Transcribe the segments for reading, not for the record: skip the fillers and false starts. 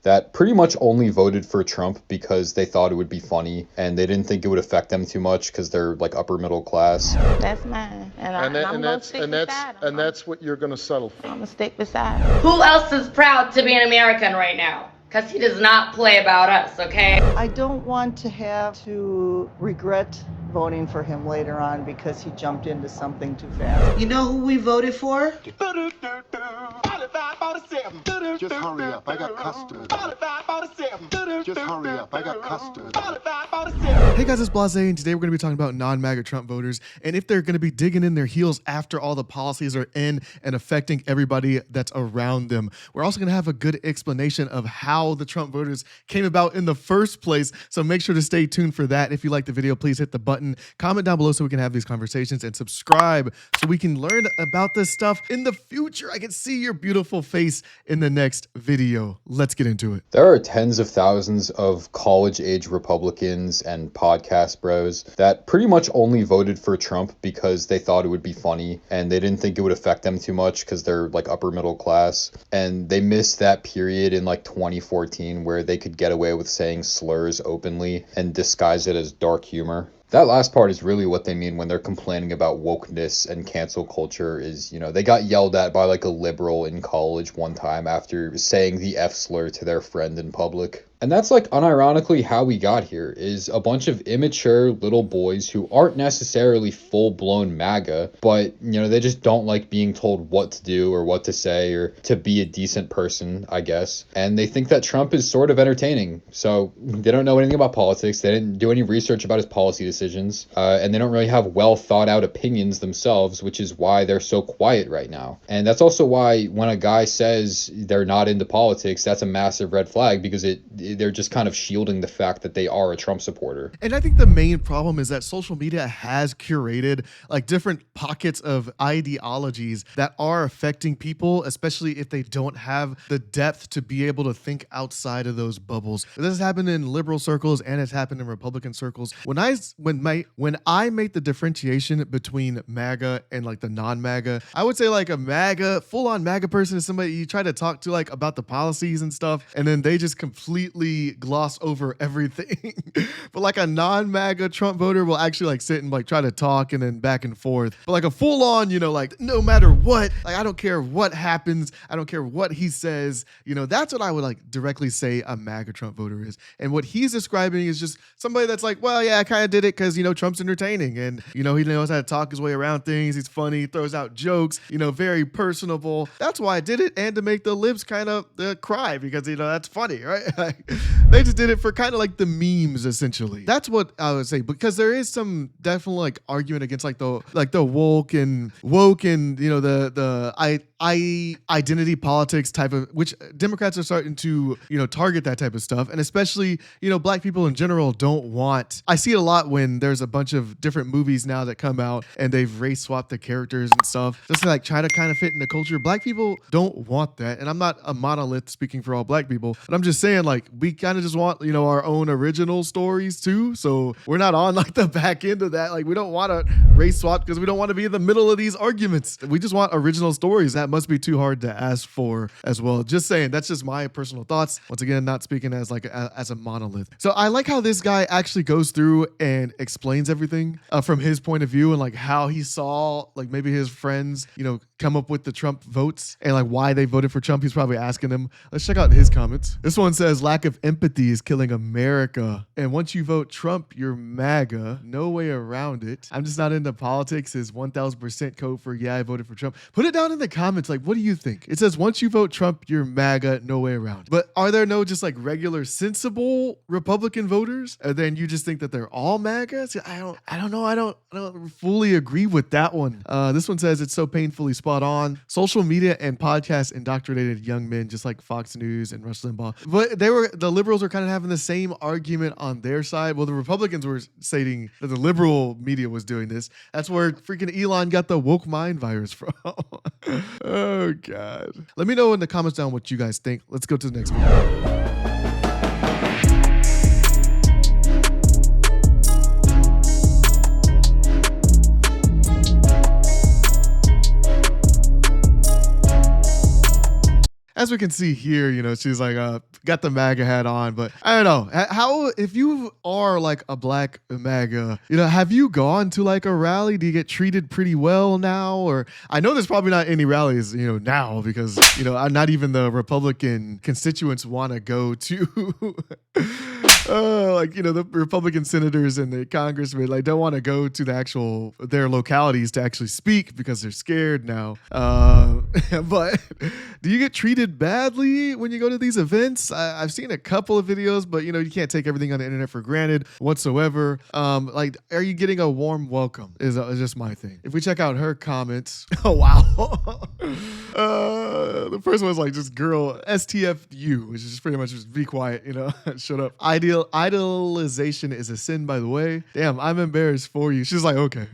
that pretty much only voted for Trump because they thought it would be funny and they didn't think it would affect them too much because they're like upper middle class. That's mine, I'm gonna stick beside him. And that's what you're gonna settle for. I'm gonna stick beside him. Who else is proud to be an American right now? Because he does not play about us, okay? I don't want to have to regret voting for him later on because he jumped into something too fast. You know who we voted for? Just hurry up, I got custard. Just hurry up, I got custard. Hey guys, it's Blahzaye, and today we're going to be talking about non-MAGA Trump voters and if they're going to be digging in their heels after all the policies are in and affecting everybody that's around them. We're also going to have a good explanation of how the Trump voters came about in the first place, so make sure to stay tuned for that. If you like the video, please hit the button, comment down below so we can have these conversations, and subscribe so we can learn about this stuff in the future. I can see your beautiful face in the next video. Let's get into it. There are tens of thousands of college-age Republicans and podcast bros that pretty much only voted for Trump because they thought it would be funny and they didn't think it would affect them too much because they're like upper middle class. And they missed that period in like 2014 where they could get away with saying slurs openly and disguise it as dark humor. That last part is really what they mean when they're complaining about wokeness and cancel culture is, you know, they got yelled at by like a liberal in college one time after saying the F slur to their friend in public. And that's like unironically how we got here, is a bunch of immature little boys who aren't necessarily full-blown MAGA, but, you know, they just don't like being told what to do or what to say or to be a decent person, I guess. And they think that Trump is sort of entertaining. So they don't know anything about politics. They didn't do any research about his policy decisions. And they don't really have well thought out opinions themselves, which is why they're so quiet right now. And that's also why when a guy says they're not into politics, that's a massive red flag, because they're just kind of shielding the fact that they are a Trump supporter. And I think the main problem is that social media has curated like different pockets of ideologies that are affecting people, especially if they don't have the depth to be able to think outside of those bubbles. This has happened in liberal circles and it's happened in Republican circles. When I make the differentiation between MAGA and like the non-MAGA, I would say like a MAGA, full-on MAGA person is somebody you try to talk to like about the policies and stuff, and then they just completely gloss over everything. But like a non-MAGA Trump voter will actually like sit and like try to talk and then back and forth. But like a full-on, you know, like no matter what, like I don't care what happens, I don't care what he says, you know, that's what I would like directly say a MAGA Trump voter is. And what he's describing is just somebody that's like, well, yeah, I kind of did it because, you know, Trump's entertaining and, you know, he knows how to talk his way around things. He's funny, he throws out jokes, you know, very personable. That's why I did it, and to make the libs kind of cry because, you know, that's funny, right? They just did it for kind of like the memes, essentially. That's what I would say, because there is some definitely like argument against like the woke and you know the identity politics type of, which Democrats are starting to, you know, target that type of stuff. And especially, you know, black people in general don't want, I see it a lot when there's a bunch of different movies now that come out and they've race swapped the characters and stuff just to like try to kind of fit in the culture. Black people don't want that. And I'm not a monolith speaking for all black people, but I'm just saying like we kind of just want, you know, our own original stories too. So we're not on like the back end of that. Like we don't want to race swap because we don't want to be in the middle of these arguments. We just want original stories. That must be too hard to ask for as well. Just saying, that's just my personal thoughts. Once again, not speaking as like as a monolith. So I like how this guy actually goes through and explains everything from his point of view and like how he saw like maybe his friends, you know, come up with the Trump votes and like why they voted for Trump. He's probably asking them. Let's check out his comments. This one says, lack of empathy is killing America. And once you vote Trump, you're MAGA. No way around it. I'm just not into politics is 1000% code for yeah, I voted for Trump. Put it down in the comments. Like, what do you think? It says, once you vote Trump, you're MAGA. No way around. But are there no just like regular sensible Republican voters? And then you just think that they're all MAGA? See, I don't know. I don't fully agree with that one. This one says it's so painfully spot on. Social media and podcasts indoctrinated young men, just like Fox News and Rush Limbaugh. But the liberals are kind of having the same argument on their side. Well, the Republicans were stating that the liberal media was doing this. That's where freaking Elon got the woke mind virus from. Oh God. Let me know in the comments down what you guys think. Let's go to the next video. as we can see here, she's like got the MAGA hat on, but I don't know how, if you are like a black MAGA, have you gone to like a rally? Do you get treated pretty well now? Or I know there's probably not any rallies, now because, not even the Republican constituents want to go to the Republican senators and the congressmen don't want to go to their localities to actually speak because they're scared now. But do you get treated badly when you go to these events? I've seen a couple of videos, but you can't take everything on the internet for granted whatsoever. Are you getting a warm welcome? Is just my thing. If we check out her comments, oh wow. The first one's like just girl STFU, which is just pretty much just be quiet, shut up. Idolization is a sin, by the way. Damn, I'm embarrassed for you. She's like, okay.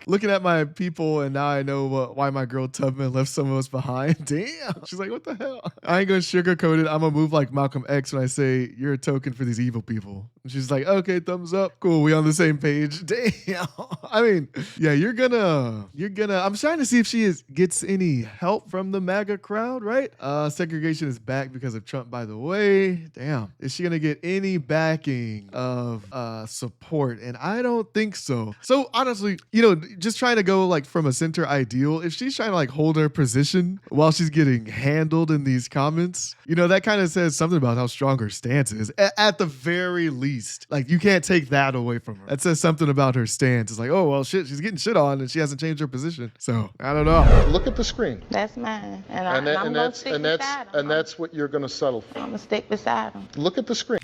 Looking at my people, and now I know why my girl Tubman left some of us behind. Damn. She's like, what the hell? I ain't gonna sugarcoat it. I'm gonna move like Malcolm X when I say you're a token for these evil people. And she's like, okay, thumbs up. Cool, we on the same page. Damn. I mean, yeah, you're gonna. I'm trying to see if she gets any help from the MAGA crowd, right? Segregation is back because of Trump, by the way. Damn. Is she gonna get any backing of support? And I don't think so. So honestly, just trying to go like from a center ideal, if she's trying to like hold her position while she's getting handled in these comments, that kind of says something about how strong her stance is. At the very least, like you can't take that away from her. That says something about her stance. It's like, oh well, shit, she's getting shit on and she hasn't changed her position. So I don't know. Look at the screen. That's mine. And that's what you're gonna settle for. I'm gonna stick beside him. Look at the screen.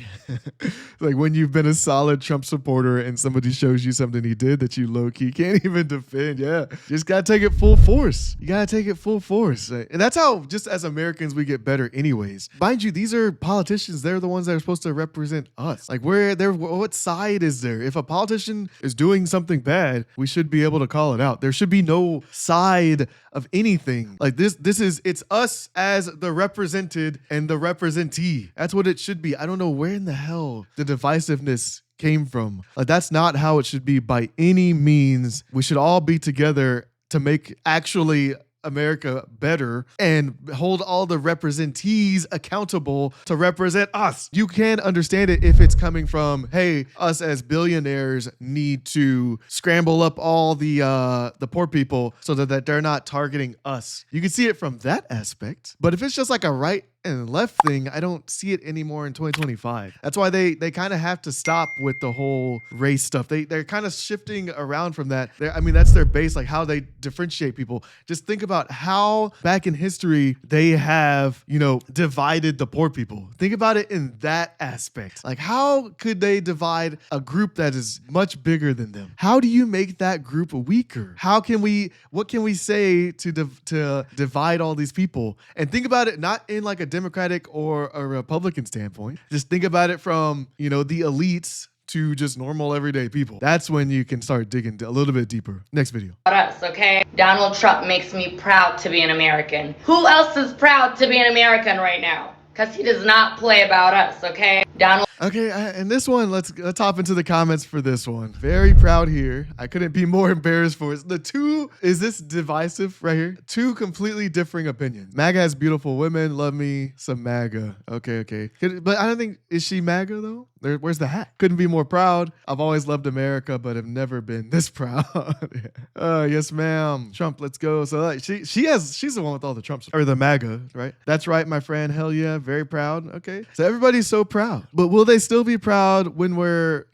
Like when you've been a solid Trump supporter and somebody shows you something he did that you low-key can't even defend. Yeah. You just gotta take it full force. You gotta take it full force. And that's how, just as Americans, we get better anyways. Mind you, these are politicians. They're the ones that are supposed to represent us. Like what side is there? If a politician is doing something bad, we should be able to call it out. There should be no side of anything. Like it's us as the represented and the representee. That's what it should be. I don't know where in the hell the divisiveness came from. Like that's not how it should be by any means. We should all be together to make actually America better and hold all the representees accountable to represent us. You can understand it if it's coming from, hey, us as billionaires need to scramble up all the poor people so that they're not targeting us. You can see it from that aspect. But if it's just like a right and left thing, I don't see it anymore in 2025. That's why they kind of have to stop with the whole race stuff. They're kind of shifting around from that. That's their base, like how they differentiate people. Just think about how back in history they have, divided the poor people. Think about it in that aspect. Like how could they divide a group that is much bigger than them? How do you make that group weaker? What can we say to divide all these people? And think about it not in like a Democratic or a Republican standpoint. Just think about it from, the elites to just normal everyday people. That's when you can start digging a little bit deeper. Next video. Us, okay? Donald Trump makes me proud to be an American. Who else is proud to be an American right now? Because he does not play about us, okay? Donald. Okay, and this one, let's hop into the comments for this one. Very proud here. I couldn't be more embarrassed for it. Is this divisive right here? Two completely differing opinions. MAGA has beautiful women. Love me some MAGA. Okay. But I don't think, is she MAGA though? Where's the hat? Couldn't be more proud. I've always loved America, but have never been this proud. Yes, ma'am. Trump, let's go. So she's the one with all the Trumps, or the MAGA, right? That's right, my friend. Hell yeah. Very proud. Okay. So everybody's so proud. But will they still be proud when we're,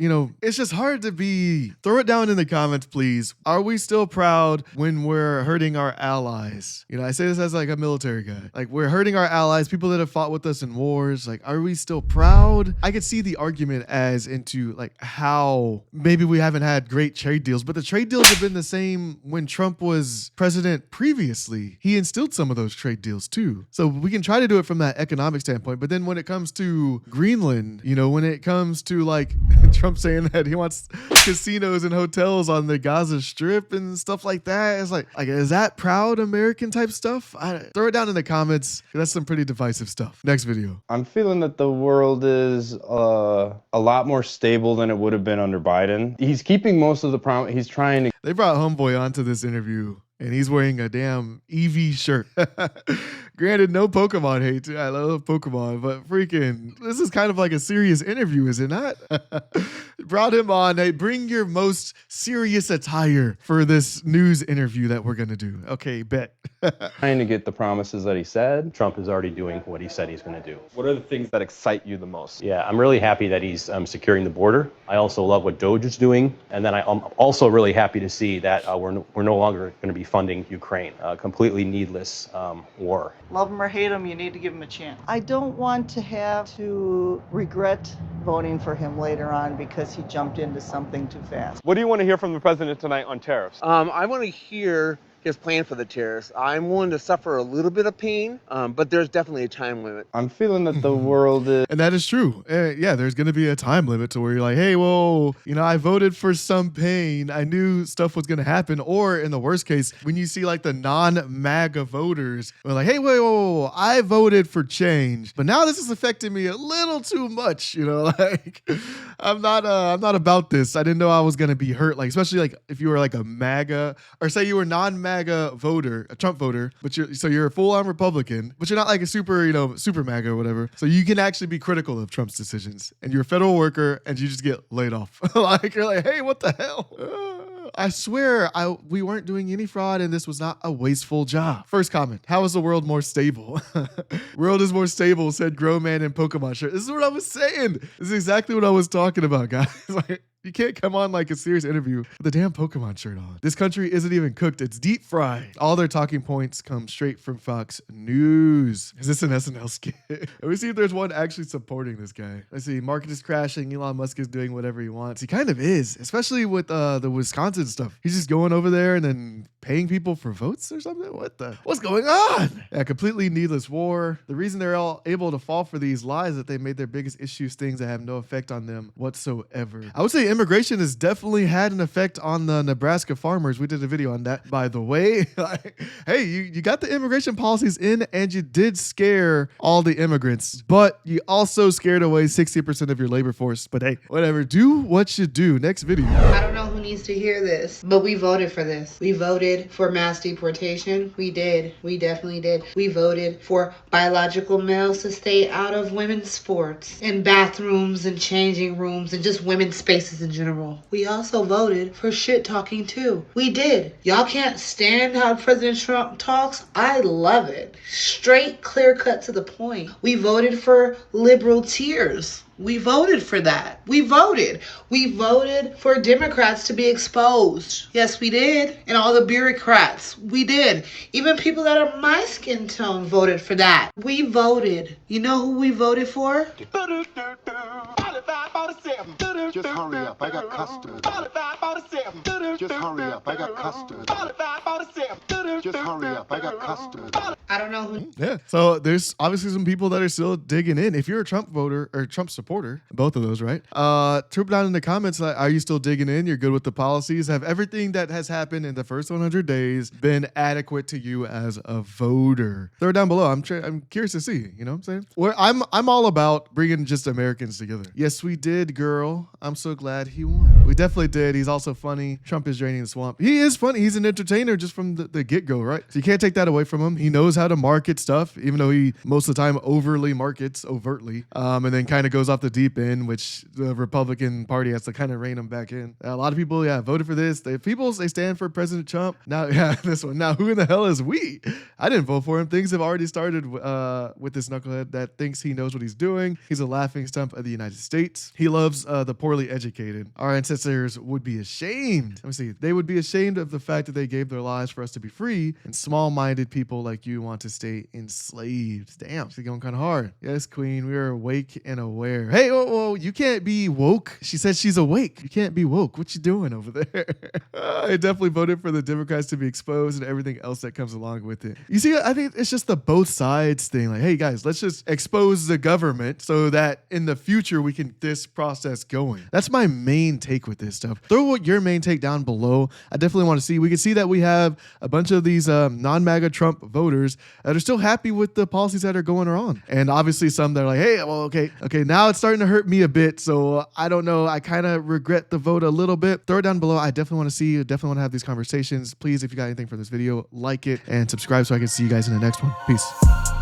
it's just hard to be. Throw it down in the comments, please. Are we still proud when we're hurting our allies? I say this as like a military guy. Like we're hurting our allies, people that have fought with us in wars. Like, are we still proud? I could see the argument as into like how maybe we haven't had great trade deals, but the trade deals have been the same when Trump was president previously. He instilled some of those trade deals too. So we can try to do it from that economic standpoint. But then when it comes to Greenland, when it comes to like Trump saying that he wants casinos and hotels on the Gaza Strip and stuff like that, it's like is that proud American type stuff? Throw it down in the comments. That's some pretty divisive stuff. Next video. I'm feeling that the world is a lot more stable than it would have been under Biden. He's keeping most of the promise. He's trying to. They brought Homeboy onto this interview, and he's wearing a damn EV shirt. Granted, no Pokemon hate. I love Pokemon, but freaking, this is kind of like a serious interview, is it not? Brought him on. Hey, bring your most serious attire for this news interview that we're going to do. Okay, bet. Trying to get the promises that he said. Trump is already doing what he said he's going to do. What are the things that excite you the most? Yeah, I'm really happy that he's securing the border. I also love what Doge is doing. And then I'm also really happy to see that we're no longer going to be funding Ukraine. Completely needless war. Love him or hate him, you need to give him a chance. I don't want to have to regret voting for him later on because he jumped into something too fast. What do you want to hear from the president tonight on tariffs? I want to hear his plan for the tariffs. I'm willing to suffer a little bit of pain, but there's definitely a time limit. I'm feeling that the world is... And that is true. Yeah, there's going to be a time limit to where you're like, hey, whoa, I voted for some pain. I knew stuff was going to happen. Or in the worst case, when you see like the non-MAGA voters, we're like, hey, whoa, I voted for change. But now this is affecting me a little too much. Like I'm not about this. I didn't know I was going to be hurt. Like, especially like if you were like a MAGA or say you were non-MAGA voter, a Trump voter, but you're a full-on Republican, but you're not like a super MAGA or whatever. So you can actually be critical of Trump's decisions, and you're a federal worker, and you just get laid off. Like you're like, hey, what the hell? I swear we weren't doing any fraud, and this was not a wasteful job. First comment: how is the world more stable? World is more stable, said Grow Man in Pokemon shirt. This is what I was saying. This is exactly what I was talking about, guys. Like, you can't come on like a serious interview with a damn Pokemon shirt on. This country isn't even cooked. It's deep fried. All their talking points come straight from Fox News. Is this an SNL skit? Let me see if there's one actually supporting this guy. Let's see. Market is crashing. Elon Musk is doing whatever he wants. He kind of is, especially with the Wisconsin stuff. He's just going over there and then paying people for votes or something. What's going on? Yeah, completely needless war. The reason they're all able to fall for these lies is that they made their biggest issues things that have no effect on them whatsoever. I would say immigration has definitely had an effect on the Nebraska farmers. We did a video on that, by the way. Hey, you got the immigration policies in and you did scare all the immigrants, but you also scared away 60% of your labor force. But hey, whatever, do what you do. Next video. I don't know who needs to hear this, but we voted for this. We voted for mass deportation. We did. We definitely did. We voted for biological males to stay out of women's sports and bathrooms and changing rooms and just women's spaces in general. We also voted for shit talking too. We did. Y'all can't stand how President Trump talks. I love it. Straight, clear cut to the point. We voted for liberal tears. We voted for that. We voted. We voted for Democrats to be exposed. Yes, we did. And all the bureaucrats. We did. Even people that are my skin tone voted for that. We voted. You know who we voted for? Just hurry up, I got custard. Just hurry up, I got custard. Just hurry up, I got custard. I don't know who. Yeah, so there's obviously some people that are still digging in. If you're a Trump voter or Trump supporter, both of those, right? Troop down in the comments, are you still digging in? You're good with the policies? Have everything that has happened in the first 100 days been adequate to you as a voter? Throw it down below. I'm curious to see, you know what I'm saying? I'm all about bringing just Americans together. Yes, we did, girl. I'm so glad he won. We definitely did. He's also funny. Trump is draining the swamp. He is funny. He's an entertainer just from the get-go, right? So you can't take that away from him. He knows how to market stuff, even though he most of the time overtly markets overtly, and then kind of goes off the deep end, which the Republican Party has to kind of rein him back in. A lot of people, voted for this. They stand for President Trump. Now, this one. Now, who in the hell is we? I didn't vote for him. Things have already started with this knucklehead that thinks he knows what he's doing. He's a laughingstock of the United States. He loves the poorly educated. Our ancestors would be ashamed. Let me see. They would be ashamed of the fact that they gave their lives for us to be free, and small-minded people like you want to stay enslaved. Damn, she's going kind of hard. Yes, queen, we are awake and aware. Hey, whoa, you can't be woke. She said she's awake. You can't be woke. What you doing over there? I definitely voted for the Democrats to be exposed and everything else that comes along with it. You see, I think it's just the both sides thing. Like, hey, guys, let's just expose the government so that in the future we can get this process going. going. That's my main take with this stuff. Throw your main take down below. I definitely want to see. We can see that we have a bunch of these non-MAGA Trump voters that are still happy with the policies that are going on. And obviously some that are like, hey, well, okay, now it's starting to hurt me a bit. So I don't know. I kind of regret the vote a little bit. Throw it down below. I definitely want to see you. Definitely want to have these conversations. Please, if you got anything from this video, like it and subscribe so I can see you guys in the next one. Peace.